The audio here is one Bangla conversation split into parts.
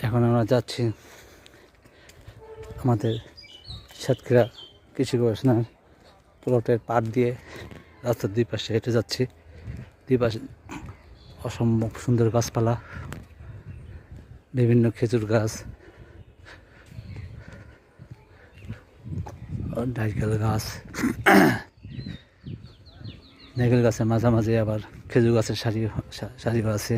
এখন আমরা যাচ্ছি আমাদের সাতক্ষীরা কৃষি গবেষণার প্লটের পাড় দিয়ে রাস্তার দুই পাশে হেঁটে যাচ্ছি। দুই পাশে অসম্ভব সুন্দর গাছপালা, বিভিন্ন খেজুর গাছ, নারকেল গাছ, নারকেল গাছের মাঝামাঝি আবার খেজুর গাছের সারিও আছে।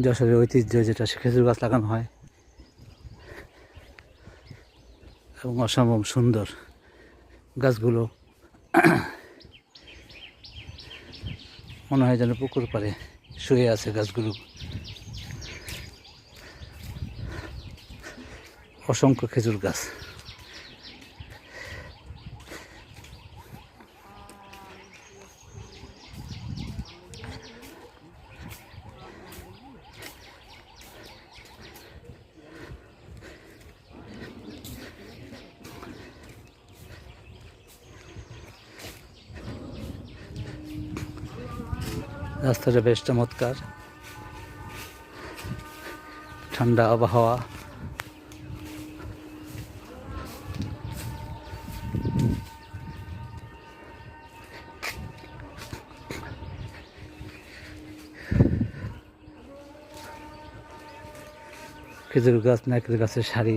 যশোরের ঐতিহ্য যেটা, খেজুর গাছ লাগানো হয় এবং অসম্ভব সুন্দর গাছগুলো। মনে হয় যেন পুকুর পাড়ে শুয়ে আছে গাছগুলো। অসংখ্য খেজুর গাছ। রাস্তাটা বেশ চমৎকার, ঠান্ডা আবহাওয়া। খেজুর গাছ, নারকেল গাছের সারি।